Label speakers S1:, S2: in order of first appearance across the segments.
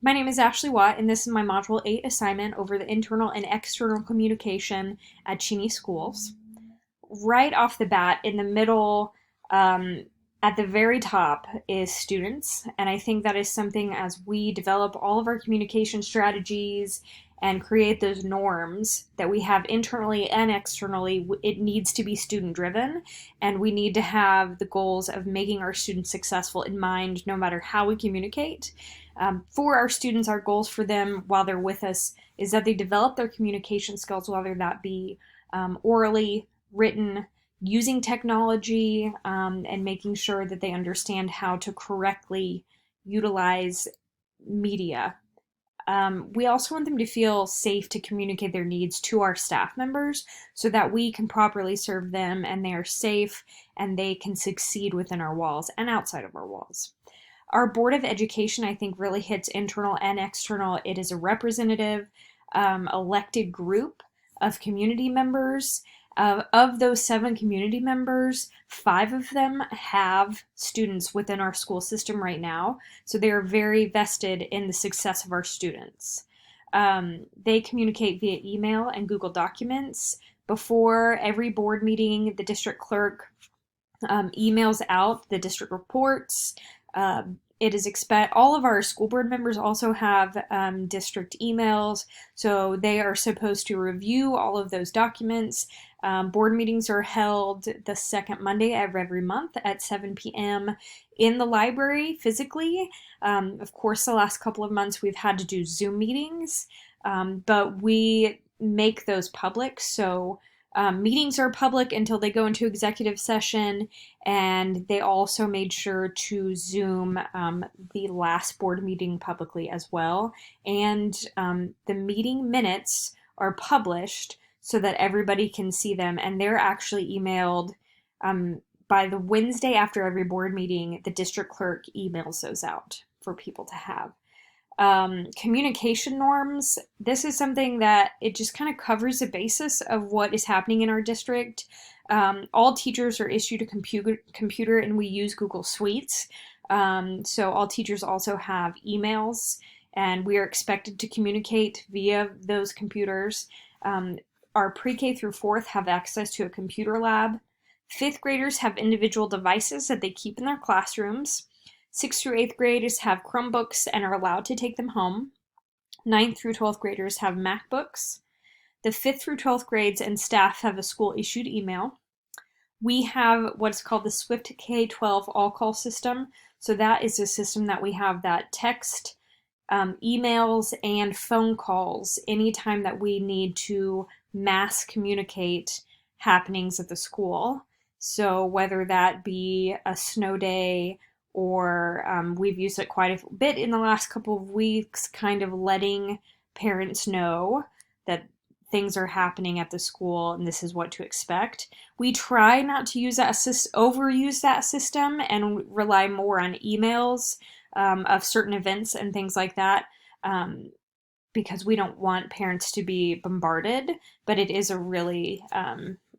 S1: My name is Ashley Watt, and this is my Module 8 assignment over the internal and external communication at Cheney Schools. Right off the bat, in the middle, um, at the very top, is students. And I think that is something as we develop all of our communication strategies and create those norms that we have internally and externally, it needs to be student driven. And we need to have the goals of making our students successful in mind no matter how we communicate. For our students, our goals for them while they're with us is that they develop their communication skills, whether that be orally, written, using technology, and making sure that they understand how to correctly utilize media. We also want them to feel safe to communicate their needs to our staff members so that we can properly serve them and they are safe and they can succeed within our walls and outside of our walls. Our Board of Education, I think, really hits internal and external. It is a representative, elected group of community members. Of those 7 community members, 5 of them have students within our school system right now, so they are very vested in the success of our students. They communicate via email and Google Documents. Before every board meeting, the district clerk emails out the district reports. It is all of our school board members also have district emails, so they are supposed to review all of those documents. Board meetings are held the second Monday of every month at 7 p.m. in the library physically. Of course, the last couple of months we've had to do Zoom meetings, but we make those public, so meetings are public until they go into executive session, and they also made sure to Zoom the last board meeting publicly as well. And the meeting minutes are published so that everybody can see them, and they're actually emailed by the Wednesday after every board meeting. The district clerk emails those out for people to have. Communication norms. This is something that it just kind of covers the basis of what is happening in our district. All teachers are issued a computer and we use Google Suites. So all teachers also have emails and we are expected to communicate via those computers. Our pre-K through 4th have access to a computer lab. 5th graders have individual devices that they keep in their classrooms. 6th through 8th graders have Chromebooks and are allowed to take them home. 9th through 12th graders have MacBooks. The 5th through 12th grades and staff have a school-issued email. We have what's called the Swift K-12 all-call system. So that is a system that we have that text, emails, and phone calls anytime that we need to mass communicate happenings at the school. So whether that be a snow day, or we've used it quite a bit in the last couple of weeks, kind of letting parents know that things are happening at the school and this is what to expect. We try not to overuse that system and rely more on emails of certain events and things like that, because we don't want parents to be bombarded, but it is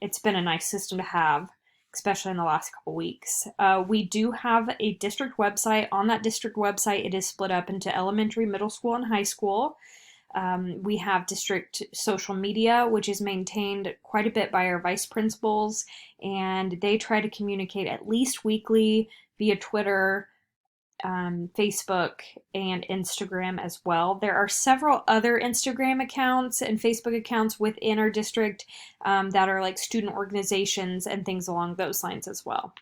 S1: it's been a nice system to have, especially in the last couple weeks. We do have a district website. On that district website, it is split up into elementary, middle school, and high school. We have district social media, which is maintained quite a bit by our vice principals, and they try to communicate at least weekly via Twitter, Facebook, and Instagram as well. There are several other Instagram accounts and Facebook accounts within our district that are like student organizations and things along those lines as well.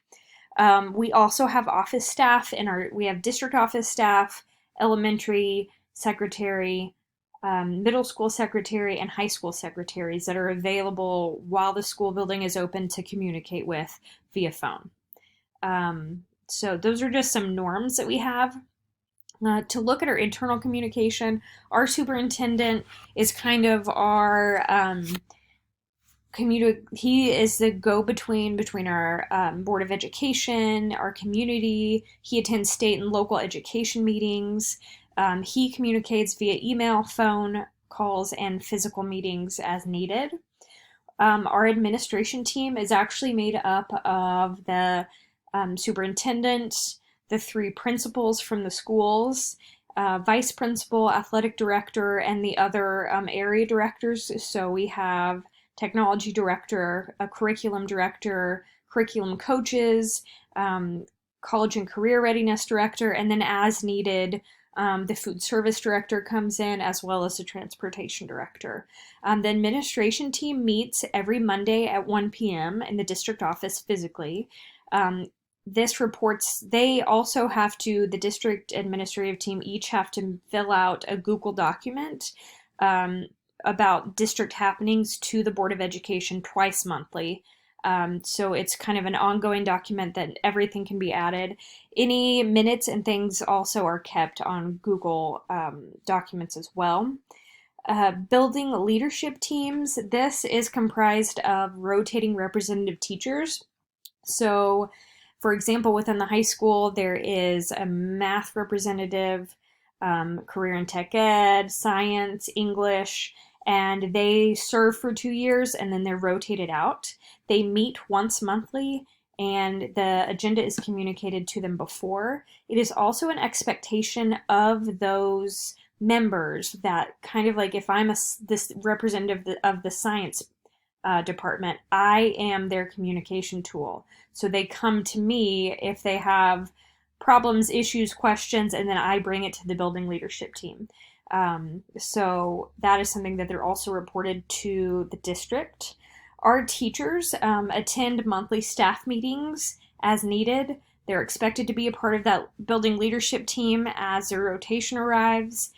S1: We also have office staff we have district office staff, elementary secretary, middle school secretary, and high school secretaries that are available while the school building is open to communicate with via phone. So those are just some norms that we have. To look at our internal communication, our superintendent is kind of our he is the go-between between our Board of Education, our community. He attends state and local education meetings. He communicates via email, phone calls, and physical meetings as needed. Our administration team is actually made up of the superintendent, the 3 principals from the schools, vice principal, athletic director, and the other area directors. So we have technology director, a curriculum director, curriculum coaches, college and career readiness director, and then as needed, the food service director comes in, as well as the transportation director. The administration team meets every Monday at 1 p.m. in the district office physically. This reports, they also have to, the district administrative team each have to fill out a Google document about district happenings to the Board of Education twice monthly. So it's kind of an ongoing document that everything can be added. Any minutes and things also are kept on Google documents as well. Building leadership teams. This is comprised of rotating representative teachers. So, for example, within the high school, there is a math representative, career and tech ed, science, English, and they serve for 2 years and then they're rotated out. They meet once monthly and the agenda is communicated to them before. It is also an expectation of those members that kind of like if I'm this representative of the science department, I am their communication tool. So they come to me if they have problems, issues, questions, and then I bring it to the building leadership team. So that is something that they're also reported to the district. Our teachers attend monthly staff meetings as needed. They're expected to be a part of that building leadership team as their rotation arrives.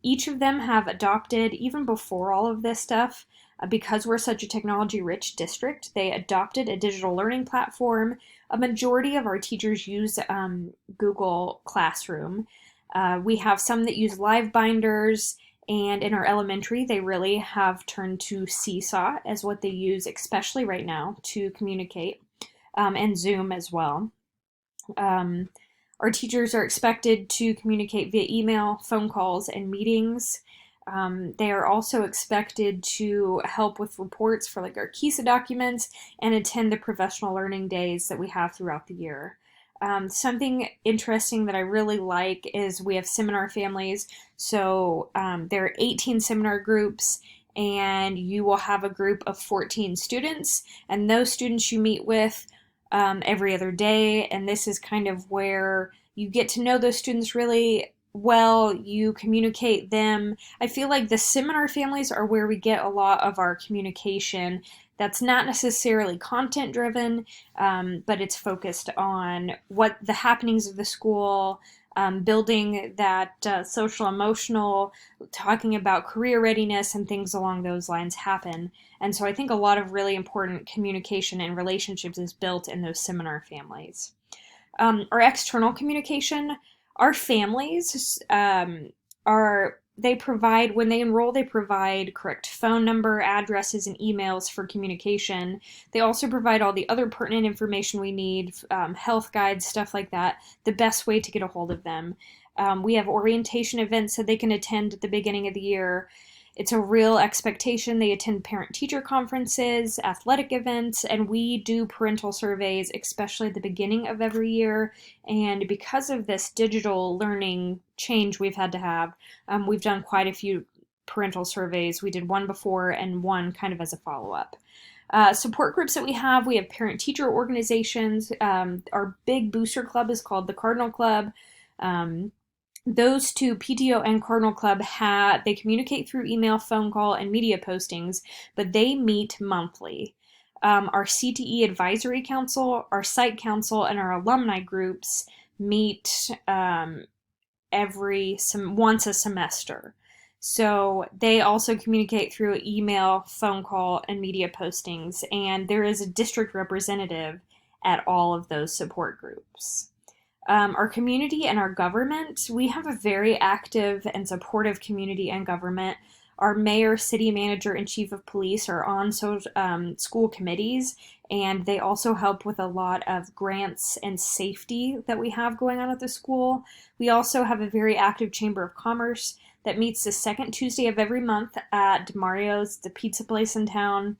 S1: Each of them have adopted, even before all of this stuff, because we're such a technology-rich district, they adopted a digital learning platform. A majority of our teachers use Google Classroom. We have some that use live binders, and in our elementary, they really have turned to Seesaw as what they use, especially right now, to communicate, and Zoom as well. Our teachers are expected to communicate via email, phone calls, and meetings. They are also expected to help with reports for like our KISA documents and attend the professional learning days that we have throughout the year. Something interesting that I really like is we have seminar families. So there are 18 seminar groups and you will have a group of 14 students, and those students you meet with every other day. And this is kind of where you get to know those students really well, you communicate them. I feel like the seminar families are where we get a lot of our communication that's not necessarily content driven, but it's focused on what the happenings of the school, building that social emotional, talking about career readiness and things along those lines happen. And so I think a lot of really important communication and relationships is built in those seminar families. Our external communication, our families they provide, when they enroll, they provide correct phone number, addresses, and emails for communication. They also provide all the other pertinent information we need, health guides, stuff like that, the best way to get a hold of them. We have orientation events that they can attend at the beginning of the year. It's a real expectation. They attend parent-teacher conferences, athletic events, and we do parental surveys, especially at the beginning of every year. And because of this digital learning change we've had to have, we've done quite a few parental surveys. We did one before and one kind of as a follow-up. Support groups that we have parent-teacher organizations. Our big booster club is called the Cardinal Club. Those two, PTO and Cardinal Club, they communicate through email, phone call, and media postings, but they meet monthly. Our CTE Advisory Council, our Site Council, and our alumni groups meet once a semester. So they also communicate through email, phone call, and media postings, and there is a district representative at all of those support groups. Our community and our government, we have a very active and supportive community and government. Our mayor, city manager, and chief of police are on school committees, and they also help with a lot of grants and safety that we have going on at the school. We also have a very active Chamber of Commerce that meets the second Tuesday of every month at DeMario's, the pizza place in town.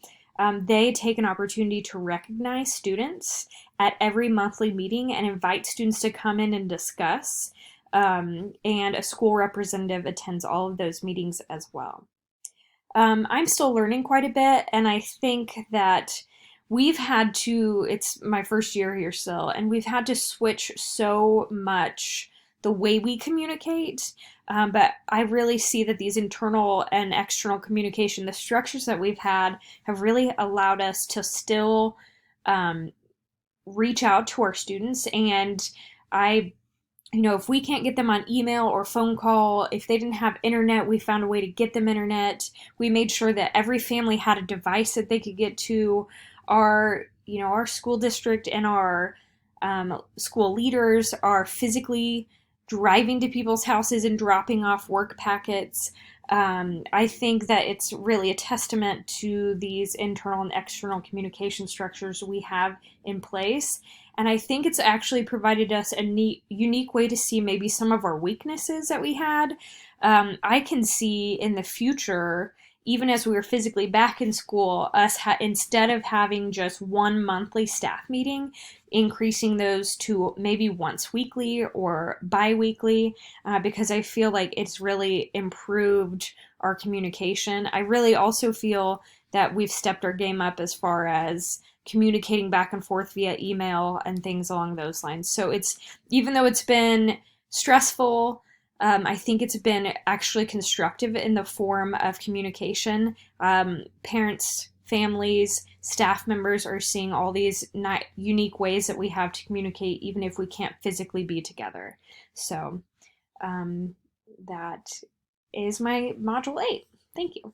S1: They take an opportunity to recognize students at every monthly meeting and invite students to come in and discuss. and a school representative attends all of those meetings as well. I'm still learning quite a bit, and I think that it's my first year here still, and we've had to switch so much the way we communicate. But I really see that these internal and external communication, the structures that we've had, have really allowed us to still um, reach out to our students. And I if we can't get them on email or phone call, if they didn't have internet, we found a way to get them internet. We made sure that every family had a device that they could get to. Our school district and our school leaders are physically driving to people's houses and dropping off work packets. I think that it's really a testament to these internal and external communication structures we have in place. And I think it's actually provided us a unique way to see maybe some of our weaknesses that we had. I can see in the future, even as we were physically back in school, instead of having just one monthly staff meeting, increasing those to maybe once weekly or bi-weekly, because I feel like it's really improved our communication. I really also feel that we've stepped our game up as far as communicating back and forth via email and things along those lines. So even though it's been stressful, I think it's been actually constructive in the form of communication. Parents, families, staff members are seeing all these unique ways that we have to communicate, even if we can't physically be together. So that is my Module 8. Thank you.